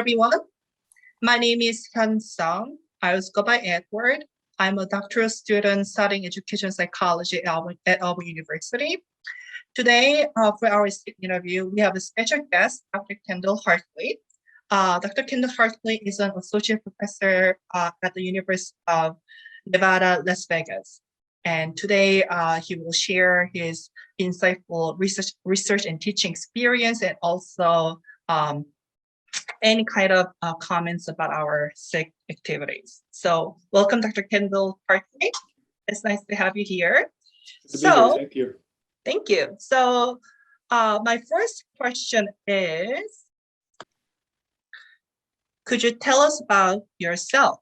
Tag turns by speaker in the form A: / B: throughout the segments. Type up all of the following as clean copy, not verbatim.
A: everyone. My name is Hyun. I also go by Edward. I'm a doctoral student studying education psychology at Auburn University. Today, for our interview, we have a special guest, Dr. Kendall Hartley. Dr. Kendall Hartley is an associate professor at the University of Nevada, Las Vegas. And today, he will share his insightful research and teaching experience, and also any kind of comments about our SIG activities. So welcome, Dr. Kendall Hartley. It's nice to have you here.
B: Thank you.
A: Thank you. So my first question is, could you tell us about yourself?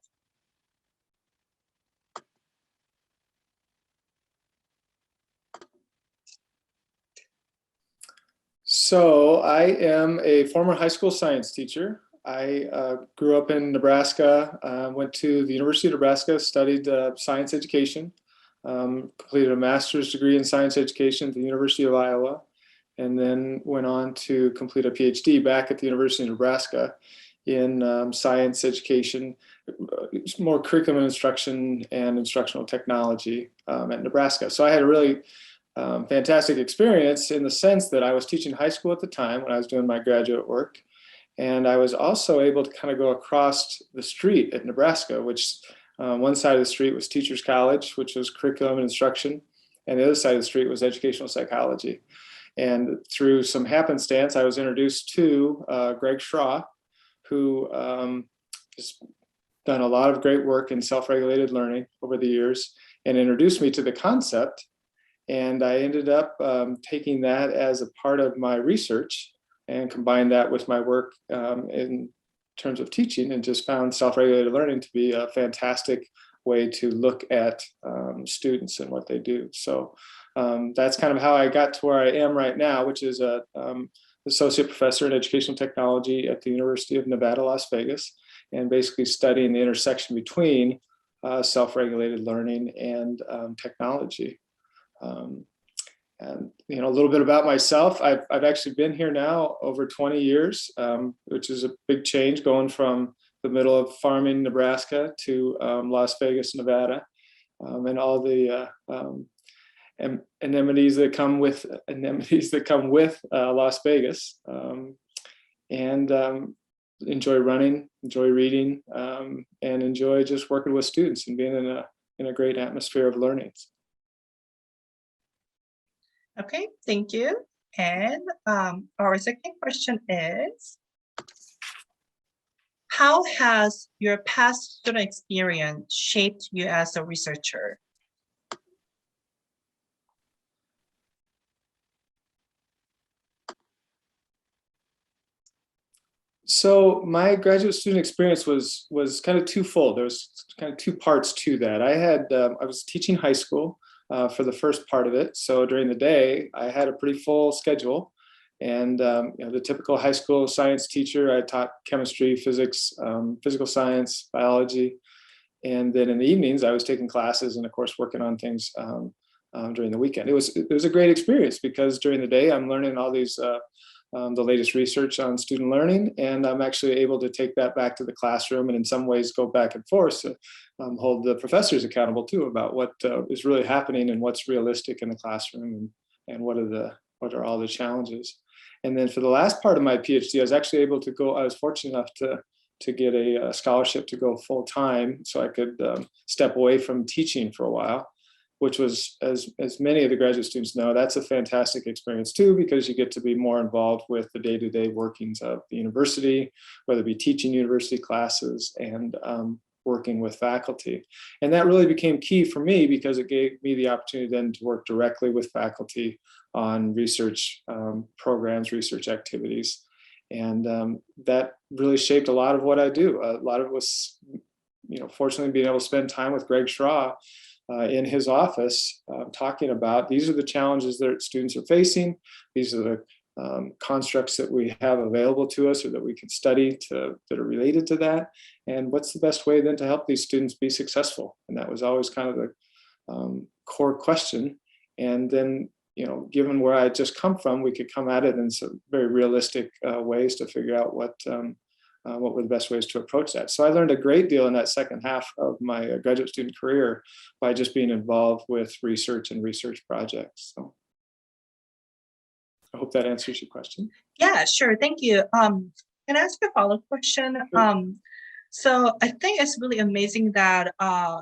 B: So I am a former high school science teacher. I grew up in Nebraska, went to the University of Nebraska, studied science education, completed a master's degree in science education at the University of Iowa, and then went on to complete a PhD back at the University of Nebraska in science education, more curriculum instruction and instructional technology at Nebraska. So I had a really fantastic experience in the sense that I was teaching high school at the time when I was doing my graduate work. And I was also able to kind of go across the street at Nebraska, which one side of the street was Teachers College, which was curriculum and instruction. And the other side of the street was educational psychology. And through some happenstance, I was introduced to Greg Schraw, who has done a lot of great work in self-regulated learning over the years, and introduced me to the concept. And I ended up taking that as a part of my research and combined that with my work in terms of teaching, and just found self-regulated learning to be a fantastic way to look at students and what they do. So that's kind of how I got to where I am right now, which is a associate professor in educational technology at the University of Nevada, Las Vegas, and basically studying the intersection between self-regulated learning and technology. And a little bit about myself. I've actually been here now over 20 years, which is a big change, going from the middle of farming Nebraska to Las Vegas, Nevada, and all the amenities that come with Las Vegas. And enjoy running, enjoy reading, and enjoy just working with students and being in a great atmosphere of learning.
A: Okay, thank you. And our second question is, how has your past student experience shaped you as a researcher?
B: So my graduate student experience was kind of twofold. There was kind of two parts to that. I was teaching high school for the first part of it. So during the day, I had a pretty full schedule, and the typical high school science teacher. I taught chemistry, physics, physical science, biology, and then in the evenings, I was taking classes and, of course, working on things during the weekend. It was a great experience because during the day, I'm learning all these the latest research on student learning, and I'm actually able to take that back to the classroom and in some ways go back and forth to hold the professors accountable too about what is really happening and what's realistic in the classroom, and what are all the challenges. And then for the last part of my PhD, I was actually able to go, I was fortunate enough to get a scholarship to go full time, so I could step away from teaching for a while, which was, as many of the graduate students know, that's a fantastic experience too, because you get to be more involved with the day-to-day workings of the university, whether it be teaching university classes and working with faculty. And that really became key for me because it gave me the opportunity then to work directly with faculty on research programs, research activities. And that really shaped a lot of what I do. A lot of it was, fortunately being able to spend time with Greg Schraw in his office, talking about these are the challenges that students are facing. These are the constructs that we have available to us or that we can study that are related to that. And what's the best way then to help these students be successful? And that was always kind of the core question. And then, given where I had just come from, we could come at it in some very realistic ways to figure out what what were the best ways to approach that. So I learned a great deal in that second half of my graduate student career by just being involved with research and research projects. So I hope that answers your question.
A: Yeah, sure. Thank you. Can I ask a follow-up question?
B: Sure.
A: So I think it's really amazing that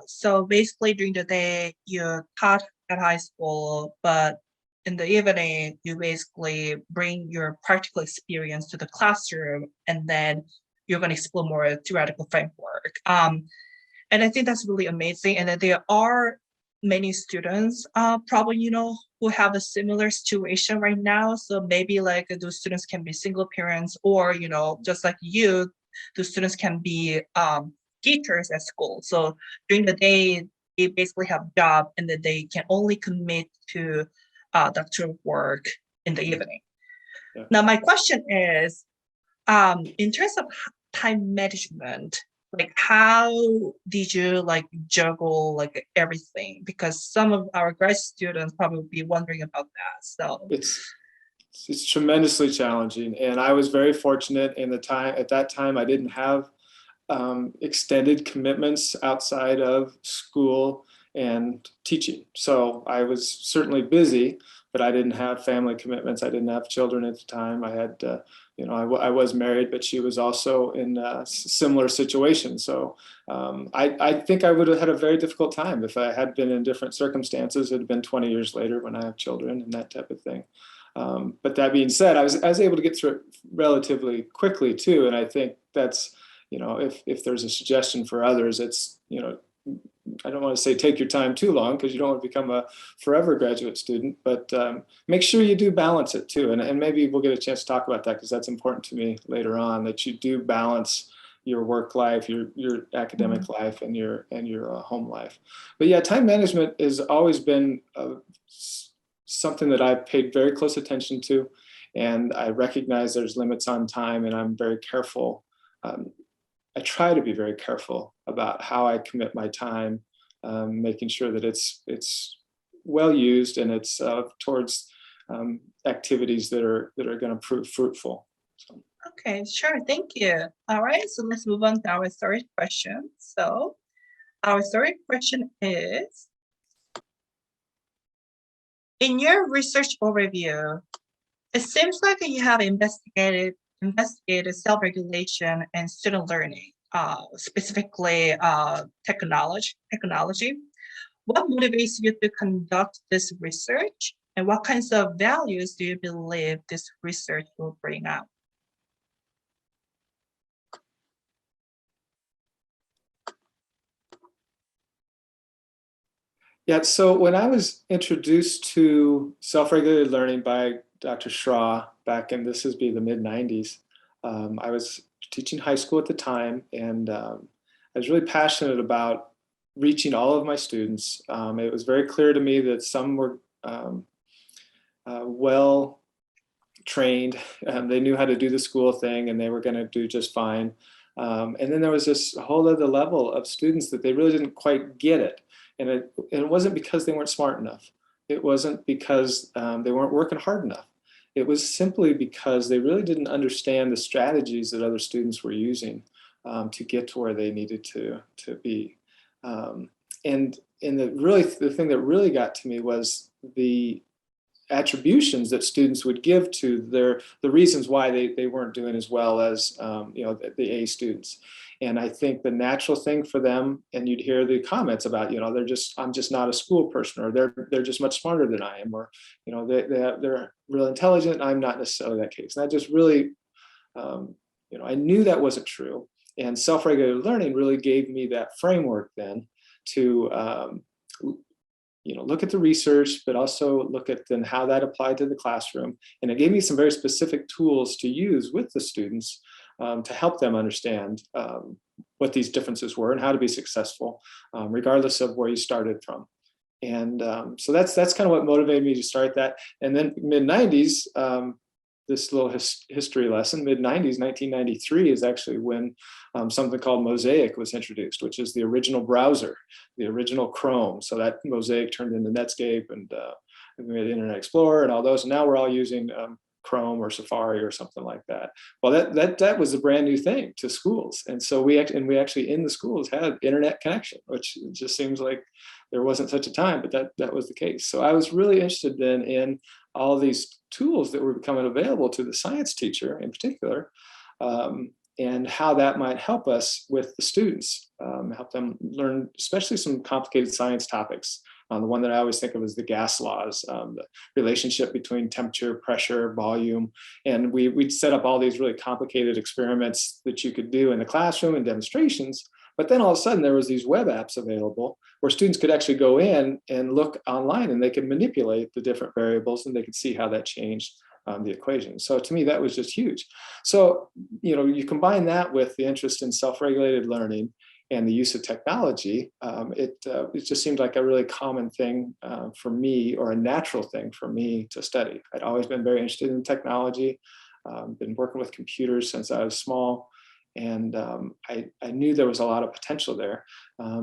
A: so basically during the day you taught at high school, but in the evening you basically bring your practical experience to the classroom, and then you're going to explore more theoretical framework. And I think that's really amazing. And that there are many students, probably, who have a similar situation right now. So maybe like those students can be single parents, or, just like you, the students can be teachers at school. So during the day, they basically have a job, and then they can only commit to doctoral work in the evening.
B: Yeah.
A: Now, my question is, in terms of time management, like how did you like juggle like everything? Because some of our grad students probably be wondering about that. So
B: it's tremendously challenging, and I was very fortunate in the time. At that time, I didn't have extended commitments outside of school and teaching. So I was certainly busy, but I didn't have family commitments. I didn't have children at the time. I had, I was married, but she was also in a similar situation. So I think I would have had a very difficult time if I had been in different circumstances. It had been 20 years later when I have children and that type of thing. But that being said, I was able to get through it relatively quickly too. And I think that's, if there's a suggestion for others, it's, I don't want to say take your time too long, because you don't want to become a forever graduate student, but make sure you do balance it too. And maybe we'll get a chance to talk about that, because that's important to me later on, that you do balance your work life, your academic life, and your home life. But yeah, time management has always been something that I've paid very close attention to, and I recognize there's limits on time, and I'm very careful. I try to be very careful about how I commit my time, making sure that it's well used, and it's towards activities that are going to prove fruitful. So.
A: Okay, sure, thank you. All right, so let's move on to our third question. So our third question is, in your research overview, it seems like you have investigated self-regulation and student learning, specifically technology. What motivates you to conduct this research, and what kinds of values do you believe this research will bring out?
B: Yeah, so when I was introduced to self-regulated learning by Dr. Shra back in, this would be the mid-90s, I was teaching high school at the time, and I was really passionate about reaching all of my students. It was very clear to me that some were well trained, they knew how to do the school thing, and they were going to do just fine. And then there was this whole other level of students that they really didn't quite get it. And it wasn't because they weren't smart enough. It wasn't because they weren't working hard enough. It was simply because they really didn't understand the strategies that other students were using to get to where they needed to be. And the thing that really got to me was the attributions that students would give to the reasons why they weren't doing as well as the A students. And I think the natural thing for them, and you'd hear the comments about, I'm just not a school person, or they're just much smarter than I am, or they're real intelligent. I'm not necessarily that case. And that just really, I knew that wasn't true. And self-regulated learning really gave me that framework then to look at the research, but also look at then how that applied to the classroom. And it gave me some very specific tools to use with the students to help them understand what these differences were and how to be successful, regardless of where you started from. And so that's kind of what motivated me to start that. And then mid-90s, this little history lesson, mid-90s, 1993 is actually when something called Mosaic was introduced, which is the original browser, the original Chrome. So that Mosaic turned into Netscape, and we had Internet Explorer and all those. And now we're all using Chrome or Safari or something like that. Well, that was a brand new thing to schools, and so we actually in the schools had internet connection, which just seems like there wasn't such a time, but that was the case. So I was really interested then in all these tools that were becoming available to the science teacher in particular, and how that might help us with the students, help them learn, especially some complicated science topics. The one that I always think of is the gas laws, the relationship between temperature, pressure, volume. And we'd set up all these really complicated experiments that you could do in the classroom and demonstrations. But then all of a sudden there was these web apps available where students could actually go in and look online, and they could manipulate the different variables, and they could see how that changed the equation. So to me, that was just huge. So, you combine that with the interest in self-regulated learning and the use of technology, it just seemed like a really common thing for me, or a natural thing for me to study. I'd always been very interested in technology, been working with computers since I was small, and I knew there was a lot of potential there.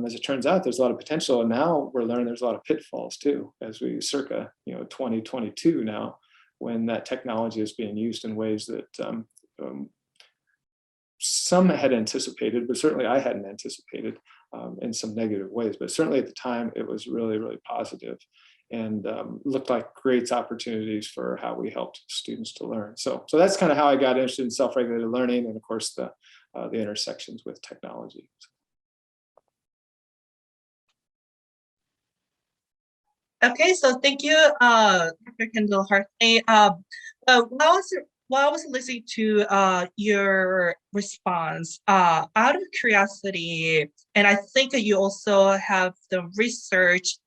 B: As it turns out, there's a lot of potential, and now we're learning there's a lot of pitfalls too, as we circa 2022 now, when that technology is being used in ways that some had anticipated, but certainly I hadn't anticipated, in some negative ways. But certainly at the time, it was really, really positive, and looked like great opportunities for how we helped students to learn. So that's kind of how I got interested in self-regulated learning, and of course the intersections with technology.
A: Okay, so thank you, Dr. Kendall Hartley. While I was listening to your response, out of curiosity, and I think that you also have the research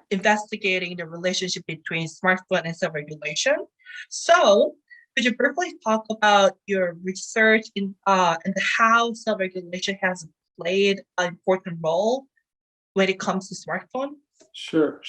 A: investigating the relationship between smartphone and self-regulation. So could you briefly talk about your research and how self-regulation has played an important role when it comes to smartphone?
B: Sure.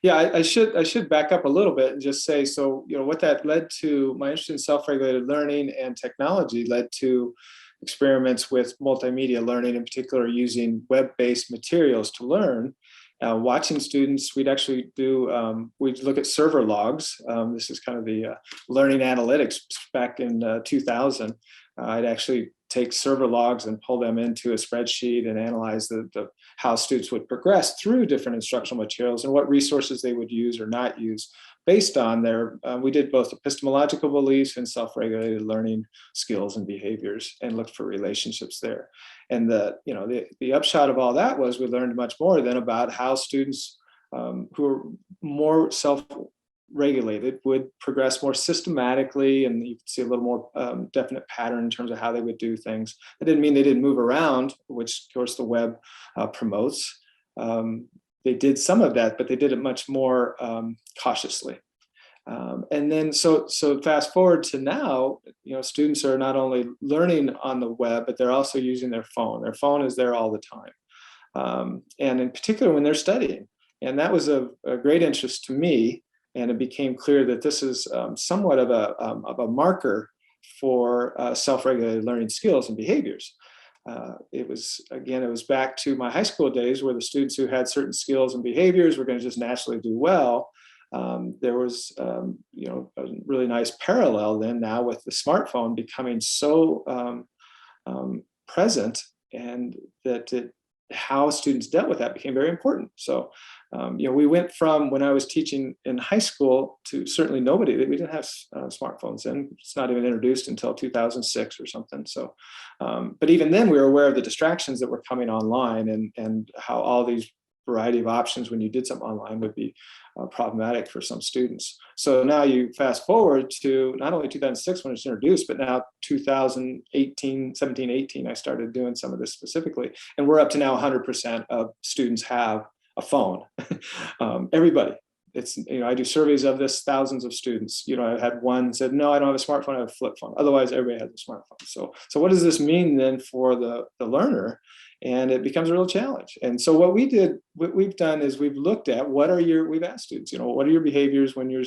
B: Yeah, I should back up a little bit and just say, so, what that led to, my interest in self-regulated learning and technology led to experiments with multimedia learning, in particular using web-based materials to learn. Watching students, we'd actually we'd look at server logs. This is kind of the learning analytics back in 2000. I'd actually take server logs and pull them into a spreadsheet and analyze how students would progress through different instructional materials and what resources they would use or not use based on their, we did both epistemological beliefs and self-regulated learning skills and behaviors, and looked for relationships there. And the upshot of all that was we learned much more then about how students who are more self-regulated would progress more systematically, and you can see a little more definite pattern in terms of how they would do things. That didn't mean they didn't move around, which of course the web promotes. They did some of that, but they did it much more cautiously. And then so fast forward to now, students are not only learning on the web, but they're also using their phone. Their phone is there all the time, and in particular when they're studying. And that was a great interest to me. And it became clear that this is somewhat of a marker for self-regulated learning skills and behaviors. It was back to my high school days, where the students who had certain skills and behaviors were going to just naturally do well. There was a really nice parallel then now with the smartphone becoming so present, and that how students dealt with that became very important. So, we went from when I was teaching in high school to certainly nobody, we didn't have smartphones then. It's not even introduced until 2006 or something. So, but even then we were aware of the distractions that were coming online, and how all these variety of options when you did something online would be problematic for some students. So now you fast forward to not only 2006 when it was introduced, but now 2018, 17, 18, I started doing some of this specifically. And we're up to now 100% of students have a phone. Everybody. It's, I do surveys of this, thousands of students. I had one said, no, I don't have a smartphone, I have a flip phone. Otherwise, everybody has a smartphone. So what does this mean then for the learner? And it becomes a real challenge. And so what we've done is we've looked at we've asked students, what are your behaviors when you're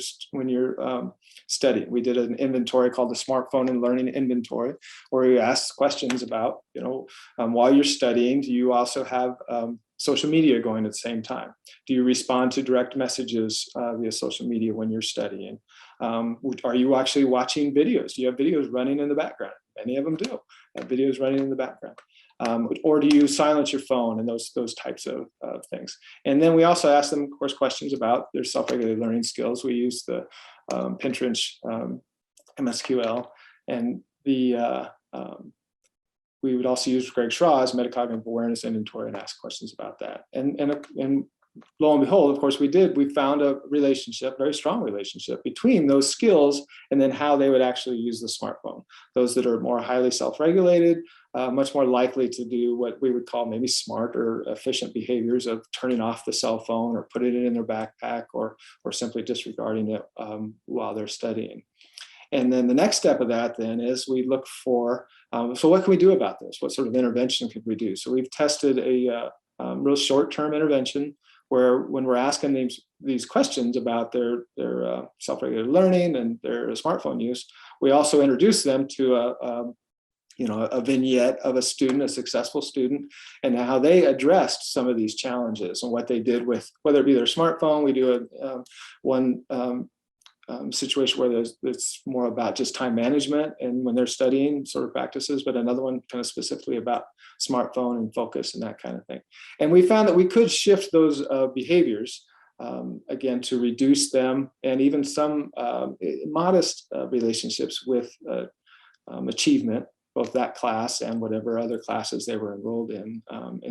B: studying? We did an inventory called the Smartphone and Learning Inventory, where we asked questions about, while you're studying, do you also have social media going at the same time? Do you respond to direct messages via social media when you're studying? Are you actually watching videos? Do you have videos running in the background? Many of them do have videos running in the background. Or do you silence your phone, and those types of things. And then we also ask them, of course, questions about their self-regulated learning skills. We use the Pinterest MSQL, and we would also use Greg Schraw's metacognitive awareness inventory and ask questions about that. And lo and behold, of course, we found a relationship, very strong relationship between those skills and then how they would actually use the smartphone. Those that are more highly self-regulated, much more likely to do what we would call maybe smart or efficient behaviors of turning off the cell phone or putting it in their backpack or simply disregarding it while they're studying. And then the next step of that then is we look for, so what can we do about this? What sort of intervention could we do? So we've tested a real short-term intervention where when we're asking these questions about their self-regulated learning and their smartphone use, we also introduce them to a vignette of a student, a successful student, and how they addressed some of these challenges and what they did with, whether it be their smartphone. We do one situation where it's more about just time management and when they're studying sort of practices, but another one kind of specifically about smartphone and focus and that kind of thing. And we found that we could shift those behaviors again to reduce them, and even some modest relationships with achievement, both that class and whatever other classes they were enrolled in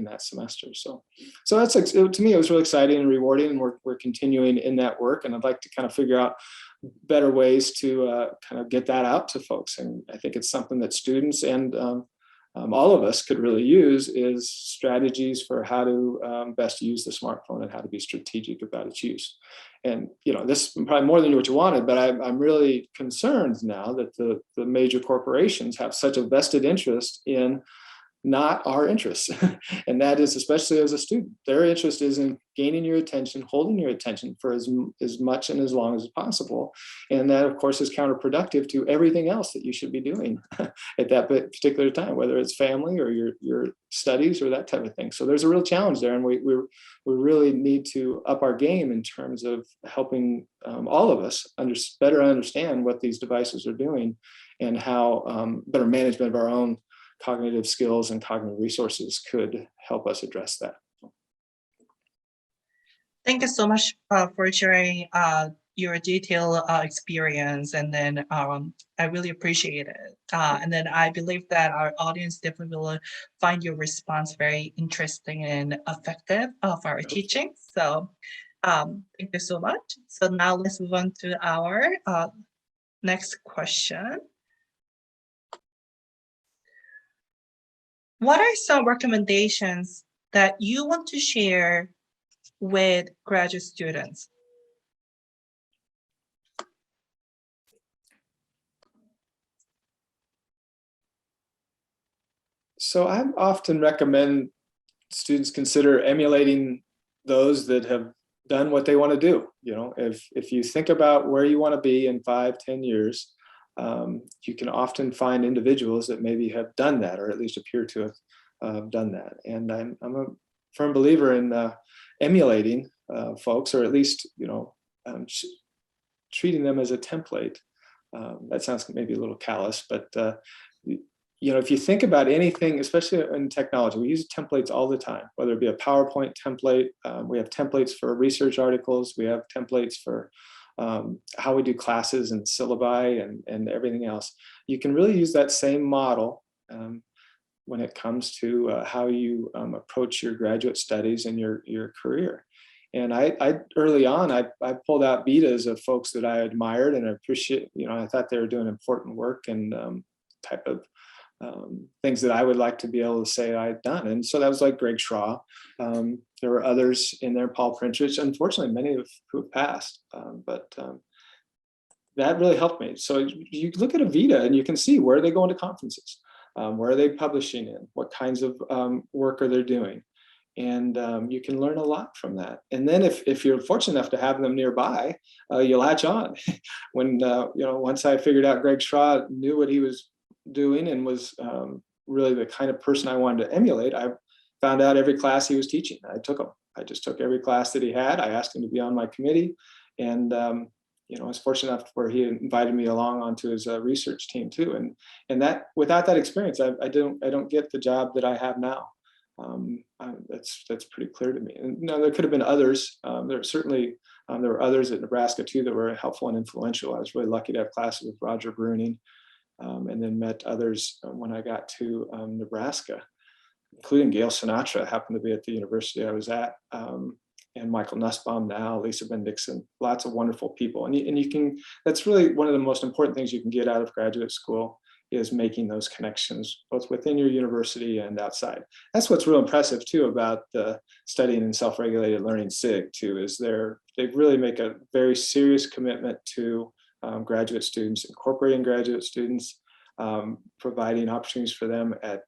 B: that semester. So that's, to me, it was really exciting and rewarding, and we're continuing in that work. And I'd like to kind of figure out better ways to kind of get that out to folks. And I think it's something that students and all of us could really use, is strategies for how to best use the smartphone and how to be strategic about its use. And this is probably more than what you wanted, but I'm really concerned now that the major corporations have such a vested interest in not our interests. And that is, especially as a student, their interest is in gaining your attention, holding your attention for as much and as long as possible. And that, of course, is counterproductive to everything else that you should be doing at that particular time, whether it's family or your studies or that type of thing. So there's a real challenge there. And we really need to up our game in terms of helping all of us better understand what these devices are doing and how better management of our own cognitive skills and cognitive resources could help us address that.
A: Thank you so much for sharing your detailed experience, and then I really appreciate it. And then I believe that our audience definitely will find your response very interesting and effective for our teaching. So thank you so much. So now let's move on to our next question. What are some recommendations that you want to share with graduate students?
B: So I often recommend students consider emulating those that have done what they want to do. If you think about where you want to be in 5-10 years, you can often find individuals that maybe have done that, or at least appear to have done that. And I'm a firm believer in emulating folks, or at least treating them as a template. That sounds maybe a little callous, but if you think about anything, especially in technology, we use templates all the time, whether it be a PowerPoint template. We have templates for research articles. We have templates for how we do classes and syllabi and everything else. You can really use that same model when it comes to how you approach your graduate studies and your career. And I early on, I pulled out betas of folks that I admired and appreciate. I thought they were doing important work and type of things that I would like to be able to say I'd done. And so that was like Greg Schraw. There were others in there, Paul Printrich, unfortunately, many who have passed, but that really helped me. So you look at a Vita and you can see where are they going to conferences, where are they publishing in, what kinds of work are they doing. And you can learn a lot from that. And then if you're fortunate enough to have them nearby, you latch on. When, once I figured out Greg Schraw knew what he was doing and was really the kind of person I wanted to emulate, I found out every class he was teaching. I took him. I just took every class that he had. I asked him to be on my committee. And I was fortunate enough where he invited me along onto his research team too, and that without that experience, I don't get the job that I have now. That's pretty clear to me. And there could have been others. There were others at Nebraska too that were helpful and influential. I was really lucky to have classes with Roger Bruning, and then met others when I got to Nebraska, including Gail Sinatra, happened to be at the university I was at, and Michael Nussbaum now, Lisa Bendixson, lots of wonderful people. And you can, that's really one of the most important things you can get out of graduate school, is making those connections, both within your university and outside. That's what's real impressive too about the studying in self-regulated learning SIG too, is they really make a very serious commitment to graduate students, incorporating graduate students, providing opportunities for them at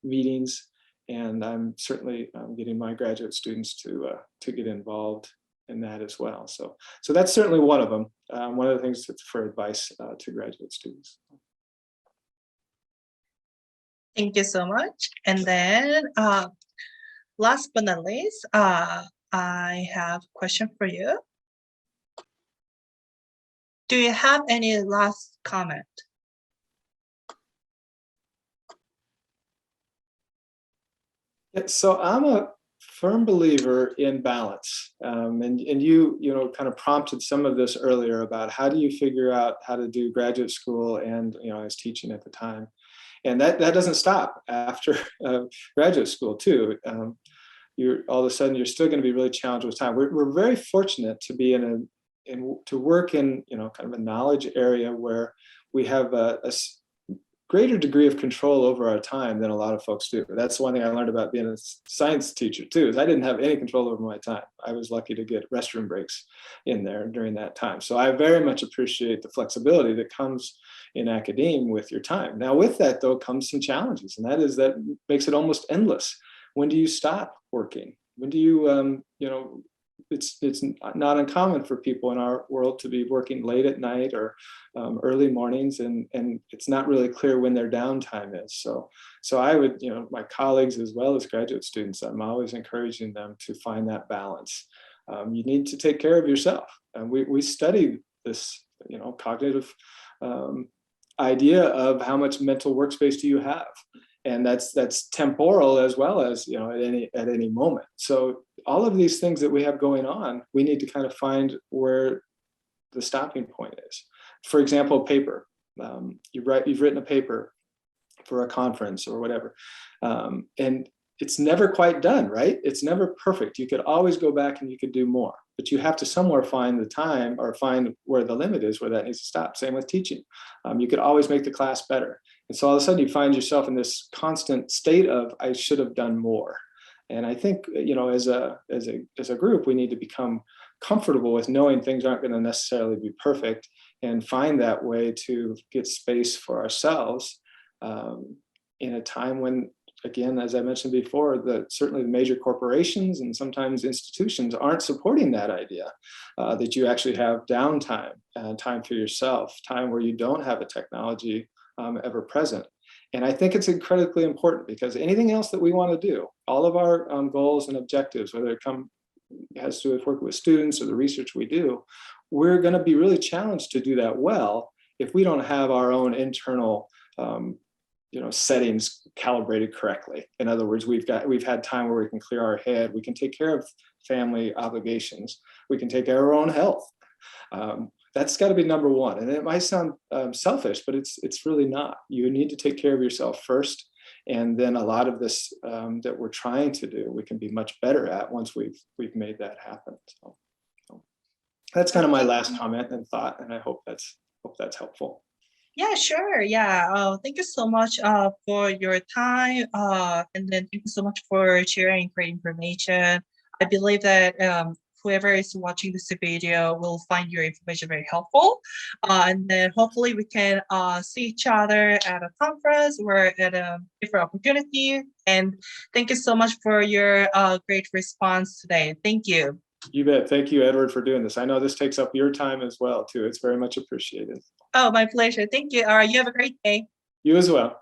B: meetings. And I'm certainly getting my graduate students to get involved in that as well. So that's certainly one of them. One of the things that's for advice to graduate students.
A: Thank you so much. And then last but not least, I have a question for you. Do you have any last comment?
B: So I'm a firm believer in balance, and you kind of prompted some of this earlier about how do you figure out how to do graduate school, and I was teaching at the time, and that doesn't stop after graduate school too. You're all of a sudden you're still going to be really challenged with time. We're very fortunate to be to work in kind of a knowledge area where we have a greater degree of control over our time than a lot of folks do. That's one thing I learned about being a science teacher too, is I didn't have any control over my time. I was lucky to get restroom breaks in there during that time. So I very much appreciate the flexibility that comes in academia with your time. Now with that though comes some challenges, and that makes it almost endless. When do you stop working? When do you, it's not uncommon for people in our world to be working late at night or early mornings, and it's not really clear when their downtime is. So I would, my colleagues as well as graduate students, I'm always encouraging them to find that balance. You need to take care of yourself. And we study this, cognitive idea of how much mental workspace do you have. And that's temporal as well as at any moment. So all of these things that we have going on, we need to kind of find where the stopping point is. For example, paper. You've written a paper for a conference or whatever, and it's never quite done, right? It's never perfect. You could always go back and you could do more, but you have to somewhere find the time or find where the limit is, where that needs to stop. Same with teaching. You could always make the class better. And so all of a sudden you find yourself in this constant state of, I should have done more. And I think, as a group, we need to become comfortable with knowing things aren't going to necessarily be perfect, and find that way to get space for ourselves in a time when, again, as I mentioned before, certainly the major corporations and sometimes institutions aren't supporting that idea, that you actually have downtime, time for yourself, time where you don't have a technology ever present. And I think it's incredibly important, because anything else that we want to do, all of our goals and objectives, whether it has to do with working with students or the research we do, we're going to be really challenged to do that well if we don't have our own internal settings calibrated correctly. In other words, we've had time where we can clear our head, we can take care of family obligations, we can take care of our own health. That's got to be number one. And it might sound selfish, but it's really not. You need to take care of yourself first, and then a lot of this that we're trying to do, we can be much better at once we've made that happen. So that's kind of my last comment and thought, and I hope that's helpful.
A: Yeah, sure. Yeah. Thank you so much for your time. And then thank you so much for sharing great information. I believe that whoever is watching this video will find your information very helpful. And then hopefully we can see each other at a conference or at a different opportunity. And thank you so much for your great response today. Thank you.
B: You bet. Thank you, Edward, for doing this. I know this takes up your time as well, too. It's very much appreciated.
A: Oh, my pleasure. Thank you. You have a great day.
B: You as well.